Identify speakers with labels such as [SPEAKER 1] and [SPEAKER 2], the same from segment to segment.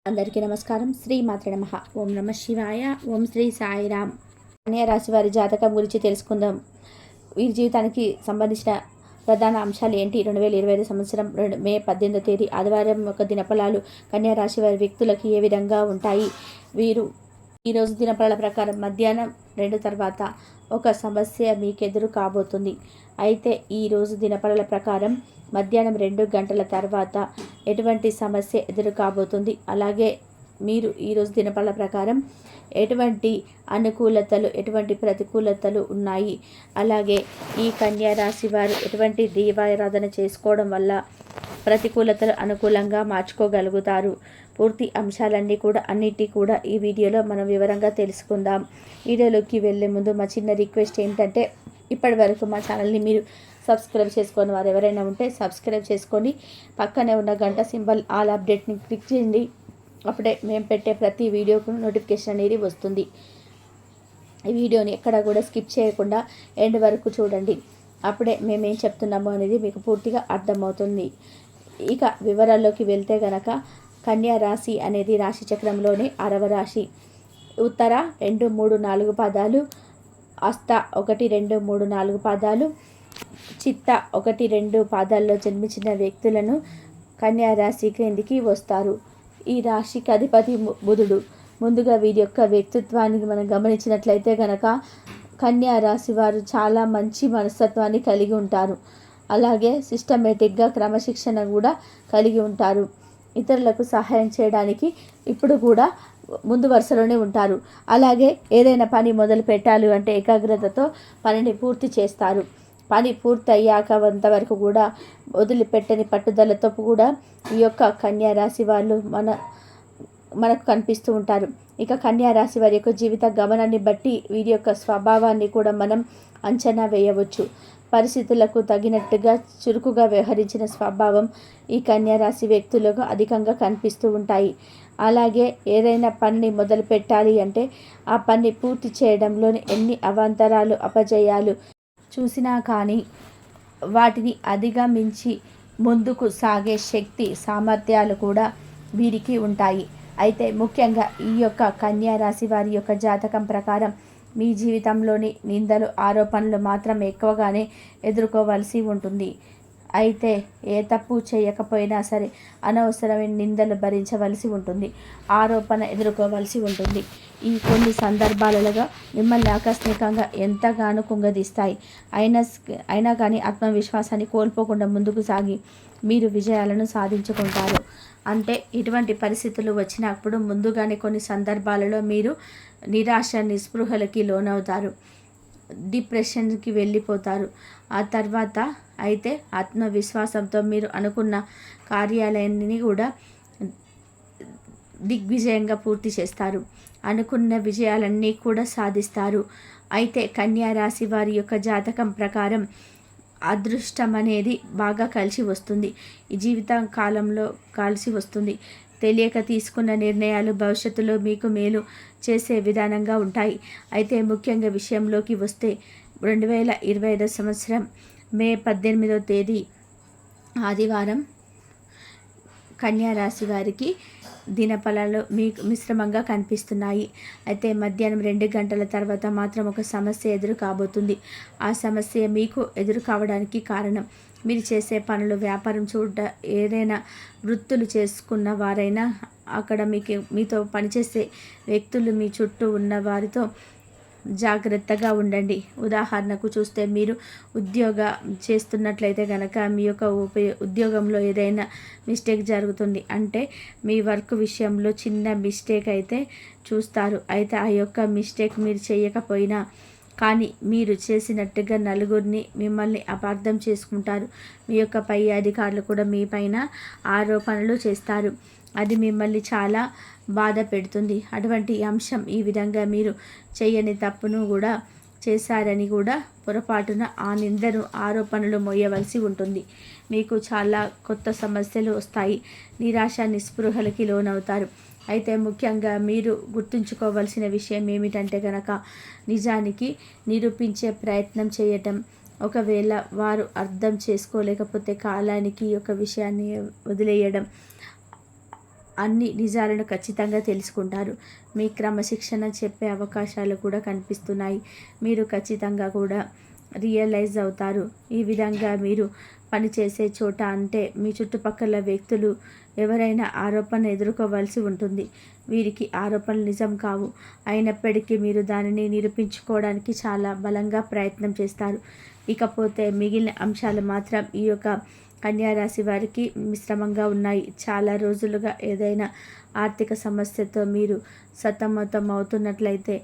[SPEAKER 1] అందరికీ నమస్కారం. శ్రీ మాత్రే నమః. ఓం నమ శివాయ. ఓం శ్రీ సాయిరామ్. కన్యా రాశి వారి జాతకం గురించి తెలుసుకుందాం. వీరి జీవితానికి సంబంధించిన ప్రధాన అంశాలు ఏంటి? 2025 సంవత్సరం మే 18వ తేదీ ఆదివారం యొక్క దినఫలాలు కన్యా రాశి వారి వ్యక్తులకి ఏ విధంగా ఉంటాయి? వీరు ఈరోజు దినఫలాల ప్రకారం మధ్యాహ్నం 2 తర్వాత ఒక సమస్య మీకెదురు కాబోతుంది. అయితే ఈరోజు దినఫలాల ప్రకారం మధ్యాహ్నం 2 గంటల తర్వాత ఎటువంటి సమస్య ఎదురు కాబోతుంది. అలాగే మీరు ఈరోజు దినఫలాల ప్రకారం ఎటువంటి అనుకూలతలు, ఎటువంటి ప్రతికూలతలు ఉన్నాయి, అలాగే ఈ కన్యా రాశి వారు ఎటువంటి దైవారాధన చేసుకోవడం వల్ల ప్రతికూలతలు అనుకూలంగా మార్చుకోగలుగుతారు. పూర్తి అంశాలన్నీ కూడా ఈ వీడియోలో మనం వివరంగా తెలుసుకుందాం. వీడియోలోకి వెళ్ళే ముందు మా చిన్న రిక్వెస్ట్ ఏంటంటే, ఇప్పటి వరకు మా ఛానల్ని మీరు సబ్స్క్రైబ్ చేసుకొని వారు ఎవరైనా ఉంటే సబ్స్క్రైబ్ చేసుకొని పక్కనే ఉన్న గంట సింబల్ ఆల్ అప్డేట్ని క్లిక్ చేయండి. అప్పుడే మేము పెట్టే ప్రతి వీడియోకు నోటిఫికేషన్ అనేది వస్తుంది. ఈ వీడియోని ఎక్కడ కూడా స్కిప్ చేయకుండా ఎండ్ వరకు చూడండి. అప్పుడే మేమేం చెప్తున్నామో అనేది మీకు పూర్తిగా అర్థమవుతుంది. ఇక వివరాల్లోకి వెళ్తే గనక కన్యా రాశి అనేది రాశి చక్రంలోని 6వ రాశి. ఉత్తర 2, 3, 4 పాదాలు, హస్త 1, 2, 3, 4 పాదాలు, చిత్త 1, 2 పాదాల్లో జన్మించిన వ్యక్తులను కన్యా రాశి కిందికి వస్తారు. ఈ రాశికి అధిపతి బుధుడు. ముందుగా వీరి యొక్క వ్యక్తిత్వానికి మనం గమనించినట్లయితే కనుక కన్యా రాశి వారు చాలా మంచి మనస్తత్వాన్ని కలిగి ఉంటారు. అలాగే సిస్టమేటిక్గా క్రమశిక్షణ కూడా కలిగి ఉంటారు. ఇతరులకు సహాయం చేయడానికి ఇప్పుడు కూడా ముందు వరుసలోనే ఉంటారు. అలాగే ఏదైనా పని మొదలు పెట్టాలి అంటే ఏకాగ్రతతో పనిని పూర్తి చేస్తారు. పని పూర్తి అయ్యాక అంతవరకు కూడా వదిలిపెట్టని పట్టుదలతో కూడా ఈ యొక్క కన్యా రాశి వాళ్ళు మనకు కనిపిస్తూ ఉంటారు. ఇక కన్యా రాశి వారి యొక్క జీవిత గమనాన్ని బట్టి వీరి యొక్క స్వభావాన్ని కూడా మనం అంచనా వేయవచ్చు. పరిస్థితులకు తగినట్టుగా చురుకుగా వ్యవహరించిన స్వభావం ఈ కన్యా రాశి వ్యక్తులకు అధికంగా కనిపిస్తూ ఉంటాయి. అలాగే ఏదైనా పనిని మొదలు పెట్టాలి అంటే ఆ పని పూర్తి చేయడంలోని ఎన్ని అవాంతరాలు, అపజయాలు చూసినా కానీ వాటిని అధిగమించి ముందుకు సాగే శక్తి, సామర్థ్యాలు కూడా వీరికి ఉంటాయి. అయితే ముఖ్యంగా ఈ యొక్క కన్యా రాశి వారి యొక్క జాతకం ప్రకారం మీ జీవితంలోని నిందలు, ఆరోపణలు మాత్రం ఎక్కువగానే ఎదుర్కోవాల్సి ఉంటుంది. అయితే ఏ తప్పు చేయకపోయినా సరే అనవసరమైన నిందలు భరించవలసి ఉంటుంది, ఆరోపణ ఎదుర్కోవాల్సి ఉంటుంది. ఈ కొన్ని సందర్భాలలో మిమ్మల్ని ఆకస్మికంగా ఎంతగానో కుంగదీస్తాయి. అయినా కానీ ఆత్మవిశ్వాసాన్ని కోల్పోకుండా ముందుకు సాగి మీరు విజయాలను సాధించుకుంటారు. అంటే ఇటువంటి పరిస్థితులు వచ్చినప్పుడు ముందుగానే కొన్ని సందర్భాలలో మీరు నిరాశ, నిస్పృహలకి లోనవుతారు, డిప్రెషన్కి వెళ్ళిపోతారు. ఆ తర్వాత అయితే ఆత్మవిశ్వాసంతో మీరు అనుకున్న కార్యాలయాన్ని కూడా దిగ్విజయంగా పూర్తి చేస్తారు. అనుకున్న విజయాలన్నీ కూడా సాధిస్తారు. అయితే కన్యా రాశి వారి యొక్క జాతకం ప్రకారం అదృష్టం అనేది బాగా కలిసి వస్తుంది. ఈ జీవిత కాలంలో కలిసి వస్తుంది. తెలియక తీసుకున్న నిర్ణయాలు భవిష్యత్తులో మీకు మేలు చేసే విధానంగా ఉంటాయి. అయితే ముఖ్యంగా విషయంలోకి వస్తే 2025 సంవత్సరం మే 18వ తేదీ ఆదివారం కన్యా రాశి వారికి దినఫలాలు మీకు మిశ్రమంగా కనిపిస్తున్నాయి. అయితే మధ్యాహ్నం 2 గంటల తర్వాత మాత్రం ఒక సమస్య ఎదురు కాబోతుంది. ఆ సమస్య మీకు ఎదురు కావడానికి కారణం మీరు చేసే పనులు, వ్యాపారం ఏదైనా వృత్తులు చేసుకున్న వారైనా అక్కడ మీతో పనిచేసే వ్యక్తులు, మీ చుట్టూ ఉన్న వారితో జాగ్రత్తగా ఉండండి. ఉదాహరణకు చూస్తే మీరు చేస్తున్నట్లయితే కనుక మీ యొక్క ఉద్యోగంలో ఏదైనా మిస్టేక్ జరుగుతుంది అంటే మీ వర్క్ విషయంలో చిన్న మిస్టేక్ అయితే చూస్తారు. అయితే ఆ యొక్క మిస్టేక్ మీరు చేయకపోయినా కానీ మీరు చేసినట్టుగా నలుగురిని మిమ్మల్ని అపార్థం చేసుకుంటారు. మీ యొక్క పై అధికారులు కూడా మీ పైన ఆరోపణలు చేస్తారు. అది మిమ్మల్ని చాలా బాధ పెడుతుంది. అటువంటి అంశం ఈ విధంగా మీరు చేయని తప్పును కూడా చేశారని కూడా పొరపాటున ఆ నిందను, ఆరోపణలు మోయవలసి ఉంటుంది. మీకు చాలా కొత్త సమస్యలు వస్తాయి. నిరాశ, నిస్పృహలకి లోనవుతారు. అయితే ముఖ్యంగా మీరు గుర్తుంచుకోవాల్సిన విషయం ఏమిటంటే కనుక నిజానికి నిరూపించే ప్రయత్నం చేయటం, ఒకవేళ వారు అర్థం చేసుకోలేకపోతే కాలానికి ఒక విషయాన్ని వదిలేయడం, అన్ని నిజాలను ఖచ్చితంగా తెలుసుకుంటారు. మీ క్రమశిక్షణ చెప్పే అవకాశాలు కూడా కనిపిస్తున్నాయి. మీరు ఖచ్చితంగా కూడా రియలైజ్ అవుతారు. ఈ విధంగా మీరు పనిచేసే చోట అంటే మీ చుట్టుపక్కల వ్యక్తులు ఎవరైనా ఆరోపణ ఎదుర్కోవాల్సి ఉంటుంది. వీరికి ఆరోపణలు నిజం కావు, అయినప్పటికీ మీరు దానిని నిరూపించుకోవడానికి చాలా బలంగా ప్రయత్నం చేస్తారు. ఇకపోతే మిగిలిన అంశాలు మాత్రం ఈ యొక్క కన్యా రాశి వారికి మిశ్రమంగా ఉన్నాయి. చాలా రోజులుగా ఏదైనా ఆర్థిక సమస్యతో మీరు సతమతం అవుతున్నట్లయితే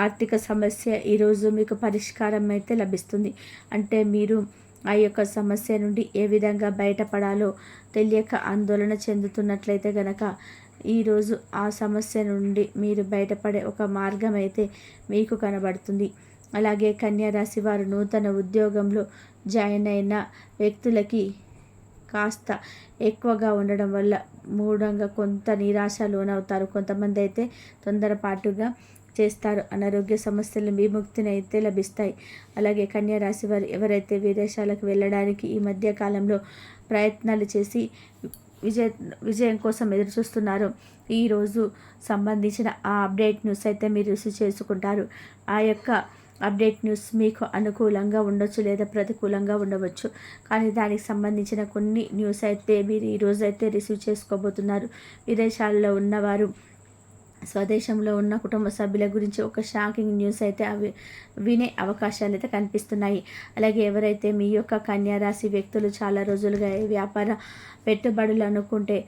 [SPEAKER 1] ఆర్థిక సమస్య ఈరోజు మీకు పరిష్కారం అయితే లభిస్తుంది. అంటే మీరు ఆ యొక్క సమస్య నుండి ఏ విధంగా బయటపడాలో తెలియక ఆందోళన చెందుతున్నట్లయితే గనక ఈరోజు ఆ సమస్య నుండి మీరు బయటపడే ఒక మార్గం అయితే మీకు కనబడుతుంది. అలాగే కన్యా రాశి వారు నూతన ఉద్యోగంలో జాయిన్ అయిన వ్యక్తులకి కాస్త ఎక్కువగా ఉండడం వల్ల మూఢంగా కొంత నిరాశ లోనవుతారు. కొంతమంది అయితే తొందరపాటుగా చేస్తారు. అనారోగ్య సమస్యల విముక్తిని అయితే లభిస్తాయి. అలాగే కన్యా రాశి వారు ఎవరైతే విదేశాలకు వెళ్ళడానికి ఈ మధ్య కాలంలో ప్రయత్నాలు చేసి విజయం కోసం ఎదురు చూస్తున్నారో ఈరోజు సంబంధించిన ఆ అప్డేట్ న్యూస్ అయితే మీరు రిసీవ్ చేసుకుంటారు. ఆ యొక్క అప్డేట్ న్యూస్ మీకు అనుకూలంగా ఉండొచ్చు లేదా ప్రతికూలంగా ఉండవచ్చు. కానీ దానికి సంబంధించిన కొన్ని న్యూస్ అయితే మీరు ఈరోజు అయితే రిసీవ్ చేసుకోబోతున్నారు. విదేశాల్లో ఉన్నవారు స్వదేశంలో ఉన్న కుటుంబ సభ్యుల గురించి ఒక షాకింగ్ న్యూస్ అయితే అవి వినే అవకాశాలు అయితే కనిపిస్తున్నాయి. అలాగే ఎవరైతే మీ యొక్క కన్యా రాశి వ్యక్తులు చాలా రోజులుగా వ్యాపార పెట్టుబడులు అనుకుంటే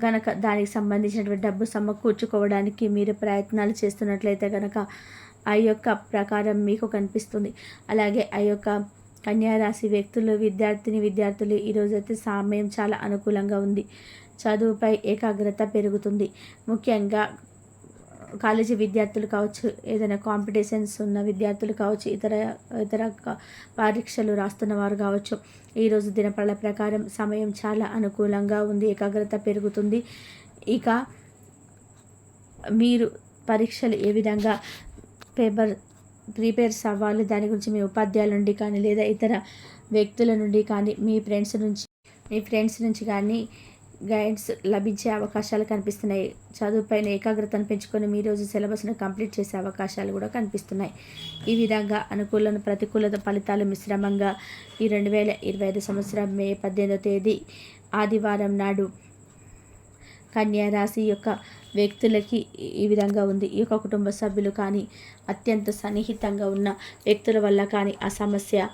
[SPEAKER 1] కనుక దానికి సంబంధించినటువంటి డబ్బు సమకూర్చుకోవడానికి మీరు ప్రయత్నాలు చేస్తున్నట్లయితే కనుక ఆ యొక్క ప్రకారం మీకు కనిపిస్తుంది. అలాగే ఆ యొక్క కన్యా రాశి వ్యక్తులు విద్యార్థులు ఈరోజైతే సమయం చాలా అనుకూలంగా ఉంది. చదువుపై ఏకాగ్రత పెరుగుతుంది. ముఖ్యంగా కాలేజీ విద్యార్థులు కావచ్చు, ఏదైనా కాంపిటీషన్స్ ఉన్న విద్యార్థులు కావచ్చు, ఇతర పరీక్షలు రాస్తున్న వారు కావచ్చు, ఈరోజు దినపళ్ళ ప్రకారం సమయం చాలా అనుకూలంగా ఉంది. ఏకాగ్రత పెరుగుతుంది. ఇక మీరు పరీక్షలు ఏ విధంగా ప్రిపేర్స్ అవ్వాలి దాని గురించి మీ ఉపాధ్యాయుల నుండి కానీ లేదా ఇతర వ్యక్తుల నుండి కానీ మీ ఫ్రెండ్స్ నుంచి కానీ గైడ్స్ లభించే అవకాశాలు కనిపిస్తున్నాయి. చదువుపైన ఏకాగ్రతను పెంచుకొని మీ రోజు సిలబస్ను కంప్లీట్ చేసే అవకాశాలు కూడా కనిపిస్తున్నాయి. ఈ విధంగా అనుకూల ప్రతికూలత ఫలితాలు మిశ్రమంగా ఈ 2025 సంవత్సరం మే 18వ తేదీ ఆదివారం నాడు కన్యా రాశి యొక్క వ్యక్తులకి ఈ విధంగా ఉంది. ఈ యొక్క కుటుంబ సభ్యులు కానీ అత్యంత సన్నిహితంగా ఉన్న వ్యక్తుల వల్ల కానీ ఆ సమస్య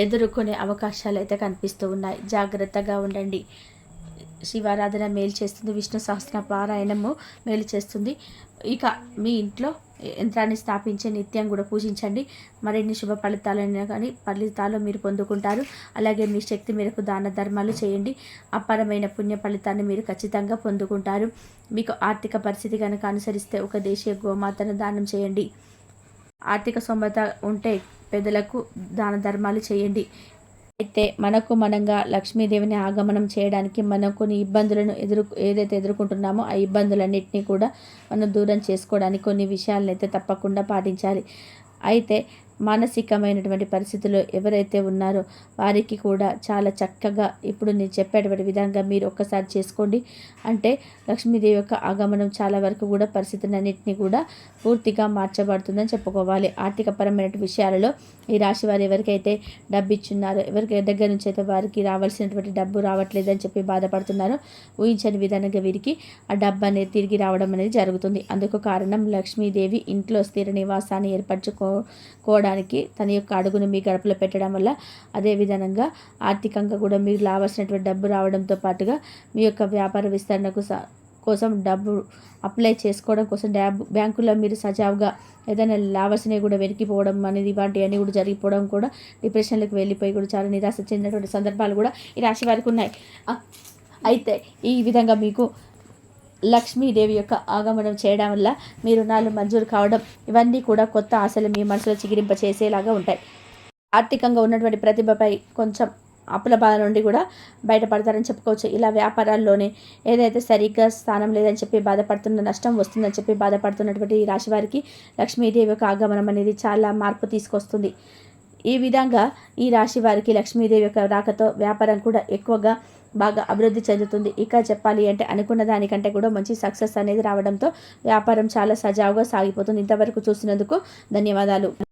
[SPEAKER 1] ఎదుర్కొనే అవకాశాలు అయితే కనిపిస్తూ ఉన్నాయి. జాగ్రత్తగా ఉండండి. శివారాధన మేలు చేస్తుంది. విష్ణు సహస్ర పారాయణము మేలు చేస్తుంది. ఇక మీ ఇంట్లో యంత్రాన్ని స్థాపించే నిత్యం కూడా పూజించండి. మరిన్ని శుభ ఫలితాలు మీరు పొందుకుంటారు. అలాగే మీ శక్తి మేరకు దాన ధర్మాలు చేయండి. అపారమైన పుణ్య ఫలితాన్ని మీరు ఖచ్చితంగా పొందుకుంటారు. మీకు ఆర్థిక పరిస్థితి కనుక అనుసరిస్తే ఒక దేశీయ గోమాతను దానం చేయండి. ఆర్థిక స్తోమత ఉంటే పెద్దలకు దాన ధర్మాలు చేయండి. అయితే మనంగా లక్ష్మీదేవిని ఆగమనం చేయడానికి మనం కొన్ని ఇబ్బందులను ఏదైతే ఎదుర్కొంటున్నామో ఆ ఇబ్బందులన్నింటినీ కూడా మనం దూరం చేసుకోవడానికి కొన్ని విషయాలను అయితే తప్పకుండా పాటించాలి. అయితే మానసికమైనటువంటి పరిస్థితుల్లో ఎవరైతే ఉన్నారో వారికి కూడా చాలా చక్కగా ఇప్పుడు నేను చెప్పేటువంటి విధంగా మీరు ఒక్కసారి చేసుకోండి. అంటే లక్ష్మీదేవి యొక్క ఆగమనం చాలా వరకు కూడా పరిస్థితులన్నింటినీ కూడా పూర్తిగా మార్చబడుతుందని చెప్పుకోవాలి. ఆర్థికపరమైన విషయాలలో ఈ రాశి వారు ఎవరికైతే డబ్బు ఇచ్చున్నారో, ఎవరికి దగ్గర నుంచి అయితే వారికి రావాల్సినటువంటి డబ్బు రావట్లేదని చెప్పి బాధపడుతున్నారో ఊహించని విధంగా వీరికి ఆ డబ్బు అనేది తిరిగి రావడం అనేది జరుగుతుంది. అందుకు కారణం లక్ష్మీదేవి ఇంట్లో స్థిర నివాసాన్ని ఏర్పరచుకోవడానికి తన యొక్క అడుగును మీ గడపలో పెట్టడం వల్ల, అదే విధంగా ఆర్థికంగా కూడా మీకు రావాల్సినటువంటి డబ్బు రావడంతో పాటుగా మీ యొక్క వ్యాపార విస్తరణకు కోసం డబ్బు అప్లై చేసుకోవడం కోసం బ్యాంకుల్లో మీరు సజావుగా ఏదైనా లావాల్సినవి కూడా వెనక్కిపోవడం అనేది ఇలాంటివన్నీ కూడా జరిగిపోవడం కూడా డిప్రెషన్లకు వెళ్ళిపోయి కూడా చాలా నిరాశ చెందినటువంటి సందర్భాలు కూడా ఈ రాశి వారికి ఉన్నాయి. అయితే ఈ విధంగా మీకు లక్ష్మీదేవి యొక్క ఆగమనం చేయడం వల్ల మీ రుణాలు మంజూరు కావడం, ఇవన్నీ కూడా కొత్త ఆశలు మీ మనసులో చిగిరింప చేసేలాగా ఉంటాయి. ఆర్థికంగా ఉన్నటువంటి ప్రతిభపై కొంచెం అప్పుల బాధ నుండి కూడా బయటపడతారని చెప్పుకోవచ్చు. ఇలా వ్యాపారాల్లోనే ఏదైతే సరిగ్గా స్థానం లేదని చెప్పి బాధపడుతున్న, నష్టం వస్తుందని చెప్పి బాధపడుతున్నటువంటి ఈ రాశి వారికి లక్ష్మీదేవి యొక్క ఆగమనం అనేది చాలా మార్పు తీసుకొస్తుంది. ఈ విధంగా ఈ రాశి వారికి లక్ష్మీదేవి యొక్క రాకతో వ్యాపారం కూడా ఎక్కువగా బాగా అభివృద్ధి చెందుతుంది. ఇక చెప్పాలి అంటే అనుకున్న దానికంటే కూడా మంచి సక్సెస్ అనేది రావడంతో వ్యాపారం చాలా సజావుగా సాగిపోతుంది. ఇంతవరకు చూసినందుకు ధన్యవాదాలు.